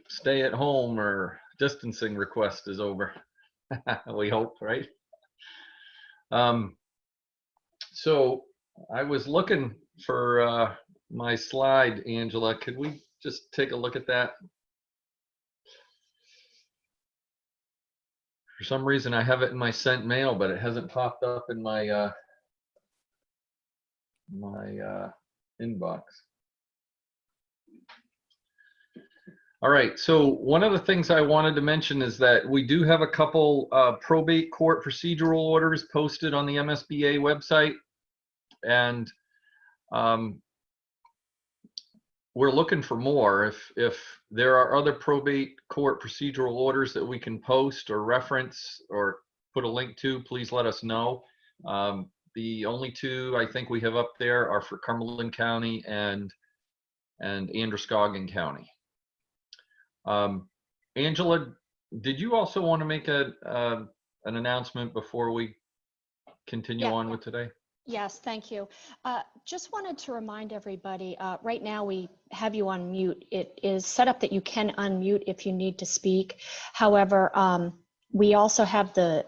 stay at home or distancing request is over. We hope, right? So I was looking for my slide, Angela. Could we just take a look at that? For some reason, I have it in my sent mail, but it hasn't popped up in my inbox. All right, so one of the things I wanted to mention is that we do have a couple probate court procedural orders posted on the MSBA website, and we're looking for more. If there are other probate court procedural orders that we can post or reference or put a link to, please let us know. The only two I think we have up there are for Cumberland County and Androscoggin County. Angela, did you also want to make an announcement before we continue on with today? Yes, thank you. Just wanted to remind everybody, right now we have you on mute. It is set up that you can unmute if you need to speak. However, we also have the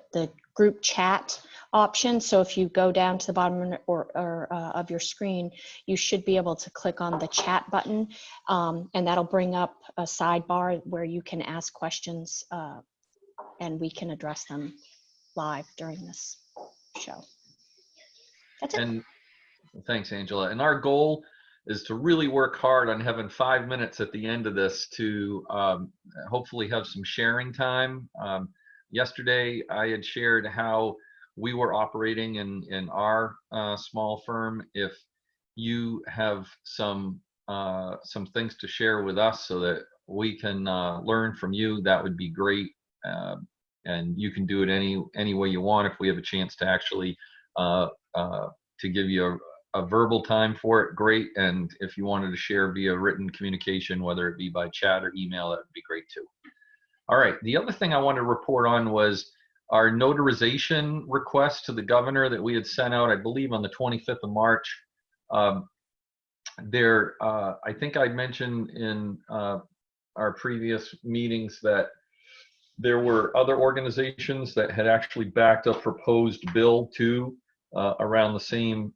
group chat option. So if you go down to the bottom of your screen, you should be able to click on the chat button, and that'll bring up a sidebar where you can ask questions and we can address them live during this show. That's it. And thanks, Angela. And our goal is to really work hard on having 5 minutes at the end of this to hopefully have some sharing time. Yesterday, I had shared how we were operating in our small firm. If you have some things to share with us so that we can learn from you, that would be great. And you can do it any way you want. If we have a chance to actually to give you a verbal time for it, great. And if you wanted to share via written communication, whether it be by chat or email, that would be great too. All right, the other thing I wanted to report on was our notarization request to the governor that we had sent out, I believe on the 25th of March. I think I mentioned in our previous meetings that there were other organizations that had actually backed a proposed bill too around the same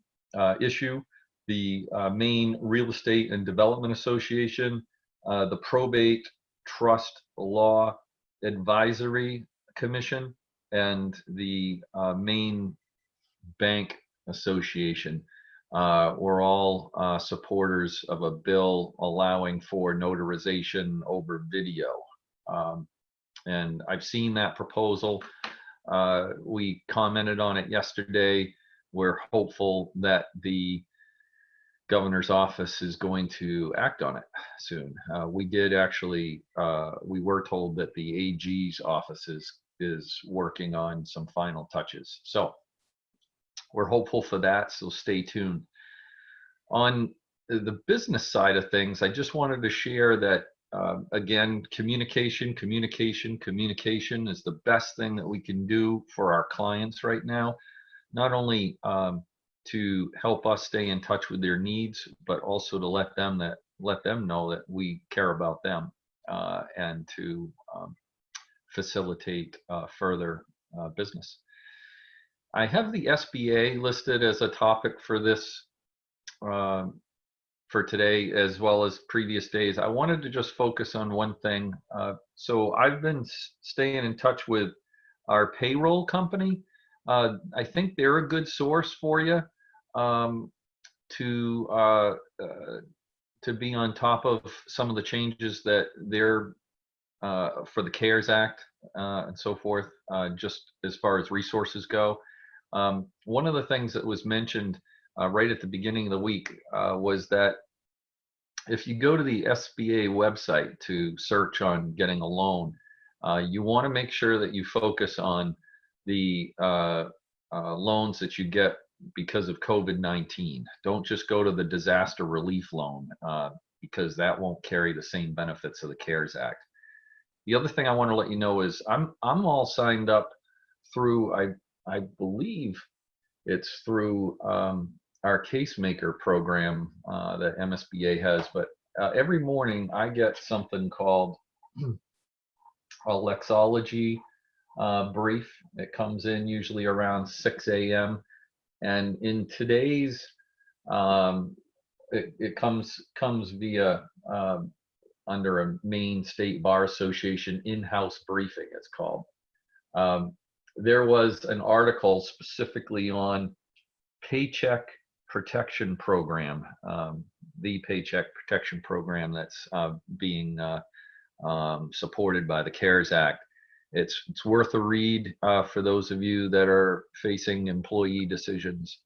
issue. The Maine Real Estate and Development Association, the Probate Trust Law Advisory Commission, and the Maine Bank Association were all supporters of a bill allowing for notarization over video. And I've seen that proposal. We commented on it yesterday. We're hopeful that the governor's office is going to act on it soon. We did actually, we were told that the AG's office is working on some final touches. So we're hopeful for that, so stay tuned. On the business side of things, I just wanted to share that again, communication is the best thing that we can do for our clients right now. Not only to help us stay in touch with their needs, but also to let them know that we care about them and to facilitate further business. I have the SBA listed as a topic for this for today, as well as previous days. I wanted to just focus on one thing. So I've been staying in touch with our payroll company. I think they're a good source for you to be on top of some of the changes that they're for the CARES Act and so forth, just as far as resources go. One of the things that was mentioned right at the beginning of the week was that if you go to the SBA website to search on getting a loan, you want to make sure that you focus on the loans that you get because of COVID-19. Don't just go to the disaster relief loan because that won't carry the same benefits of the CARES Act. The other thing I want to let you know is I'm all signed up through, I believe it's through our Casemaker program that MSBA has, but every morning I get something called a Lexology brief. It comes in usually around 6 a.m. And in today's, it comes via under a Maine State Bar Association in-house briefing, it's called. There was an article specifically on Paycheck Protection Program, the Paycheck Protection Program that's being supported by the CARES Act. It's worth a read for those of you that are facing employee decisions.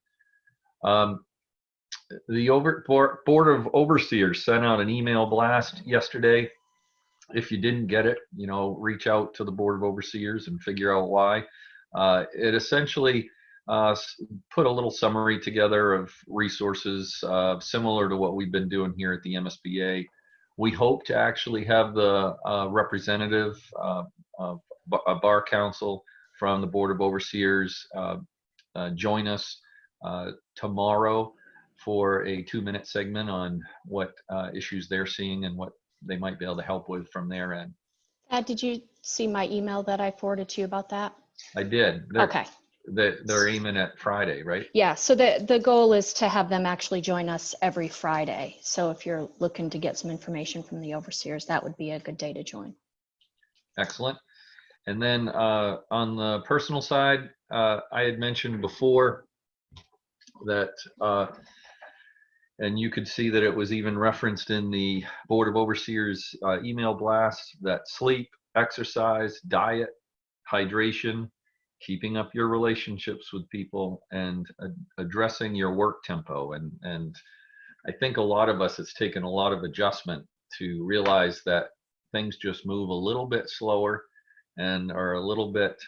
The Board of Overseers sent out an email blast yesterday. If you didn't get it, reach out to the Board of Overseers and figure out why. It essentially put a little summary together of resources similar to what we've been doing here at the MSBA. We hope to actually have the representative of a bar council from the Board of Overseers join us tomorrow for a 2-minute segment on what issues they're seeing and what they might be able to help with from their end. Did you see my email that I forwarded to you about that? I did. Okay. They're aiming at Friday, right? Yeah, so the goal is to have them actually join us every Friday. So if you're looking to get some information from the overseers, that would be a good day to join. Excellent. And then on the personal side, I had mentioned before that, and you could see that it was even referenced in the Board of Overseers email blast, that sleep, exercise, diet, hydration, keeping up your relationships with people, and addressing your work tempo. And I think a lot of us, it's taken a lot of adjustment to realize that things just move a little bit slower and are a little bit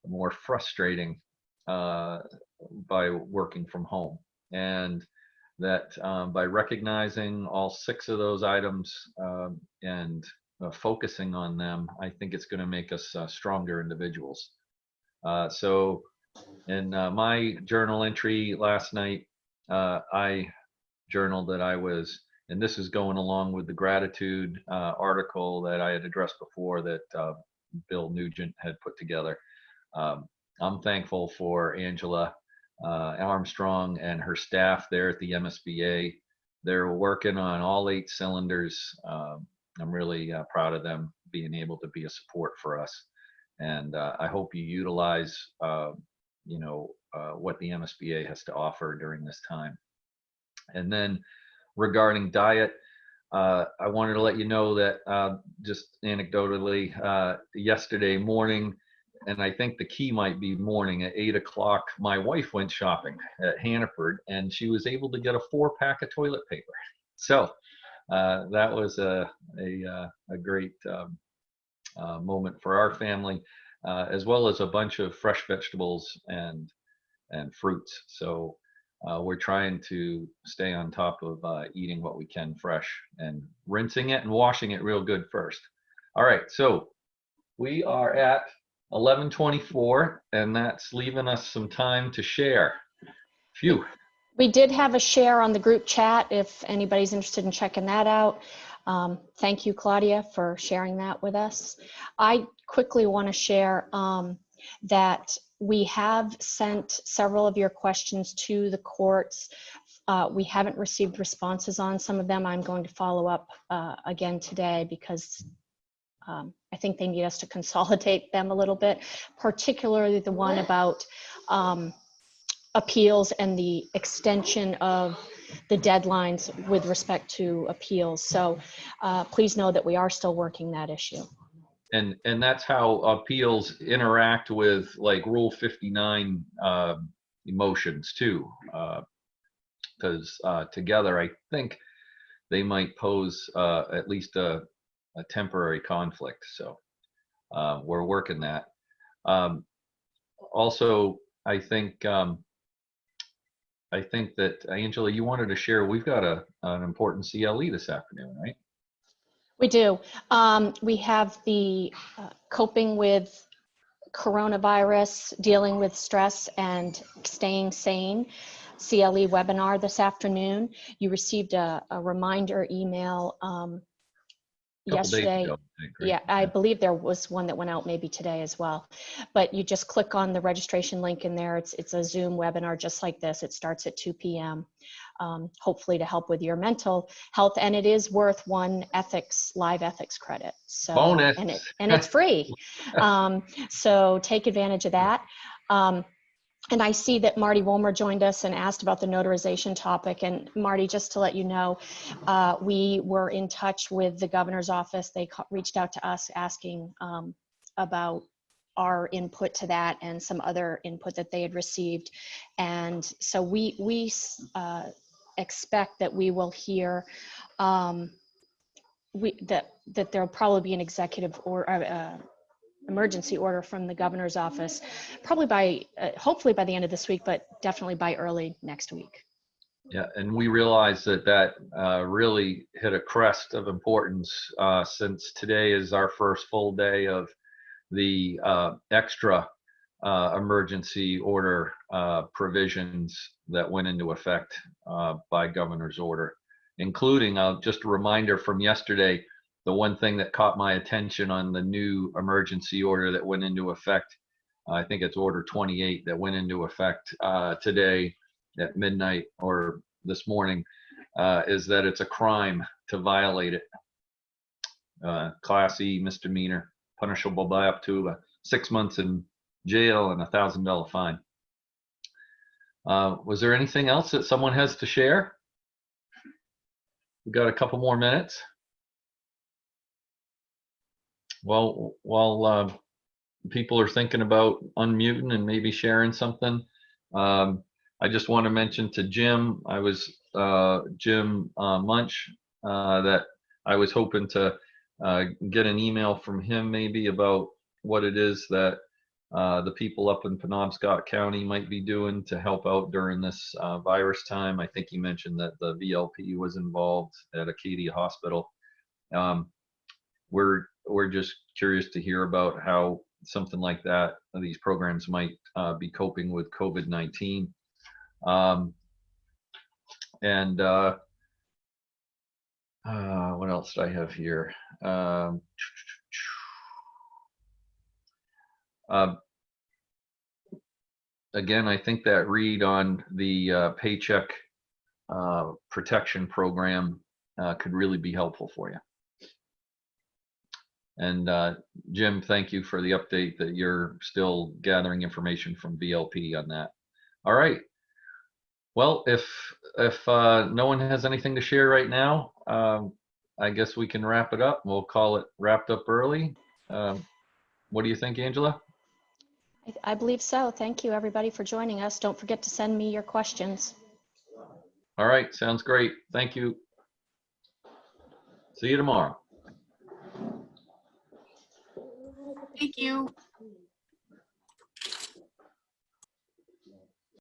more frustrating by working from home. And that by recognizing all 6 of those items and focusing on them, I think it's going to make us stronger individuals. So in my journal entry last night, I journaled that I was, and this is going along with the gratitude article that I had addressed before that Bill Nugent had put together. I'm thankful for Angela Armstrong and her staff there at the MSBA. They're working on all 8 cylinders. I'm really proud of them being able to be a support for us. And I hope you utilize, what the MSBA has to offer during this time. And then regarding diet, I wanted to let you know that just anecdotally, yesterday morning, and I think the key might be morning at 8 o'clock, my wife went shopping at Hannaford, and she was able to get a 4-pack of toilet paper. So that was a great moment for our family, as well as a bunch of fresh vegetables and fruits. So we're trying to stay on top of eating what we can fresh and rinsing it and washing it real good first. All right, so we are at 11:24, and that's leaving us some time to share. Phew. We did have a share on the group chat if anybody's interested in checking that out. Thank you, Claudia, for sharing that with us. I quickly want to share that we have sent several of your questions to the courts. We haven't received responses on some of them. I'm going to follow up again today because I think they need us to consolidate them a little bit, particularly the one about appeals and the extension of the deadlines with respect to appeals. So please know that we are still working that issue. And that's how appeals interact with like Rule 59 motions too, because together I think they might pose at least a temporary conflict. So we're working that. Also, I think that Angela, you wanted to share, we've got an important CLE this afternoon, right? We do. We have the coping with coronavirus, dealing with stress and staying sane CLE webinar this afternoon. You received a reminder email Couple days yesterday. ago, I think, right? Yeah, I believe there was one that went out maybe today as well. But you just click on the registration link in there. It's a Zoom webinar just like this. It starts at 2 p.m. Hopefully to help with your mental health, and it is worth one live ethics credit. So Bonus. and it's free. So take advantage of that. And I see that Marty Womer joined us and asked about the notarization topic. And Marty, just to let you know, we were in touch with the governor's office. They reached out to us asking about our input to that and some other input that they had received. And so we expect that we will hear that there'll probably be an executive or emergency order from the governor's office, probably by, hopefully by the end of this week, but definitely by early next week. Yeah, and we realize that really hit a crest of importance since today is our first full day of the extra emergency order provisions that went into effect by governor's order, including just a reminder from yesterday. The one thing that caught my attention on the new emergency order that went into effect, I think it's order 28 that went into effect today at midnight or this morning, is that it's a crime to violate it. Class E misdemeanor, punishable by up to 6 months in jail and $1,000 fine. Was there anything else that someone has to share? We got a couple more minutes. Well, while people are thinking about unmuting and maybe sharing something, I just want to mention to Jim, Jim Munch, that I was hoping to get an email from him maybe about what it is that the people up in Penobscot County might be doing to help out during this virus time. I think he mentioned that the VLP was involved at Acadia Hospital. We're just curious to hear about how something like that, these programs might be coping with COVID-19. And what else did I have here? Again, I think that read on the paycheck protection program could really be helpful for you. And Jim, thank you for the update that you're still gathering information from VLP on that. All right. Well, if no one has anything to share right now, I guess we can wrap it up. We'll call it wrapped up early. What do you think, Angela? I believe so. Thank you, everybody, for joining us. Don't forget to send me your questions. All right. Sounds great. Thank you. See you tomorrow. Thank you.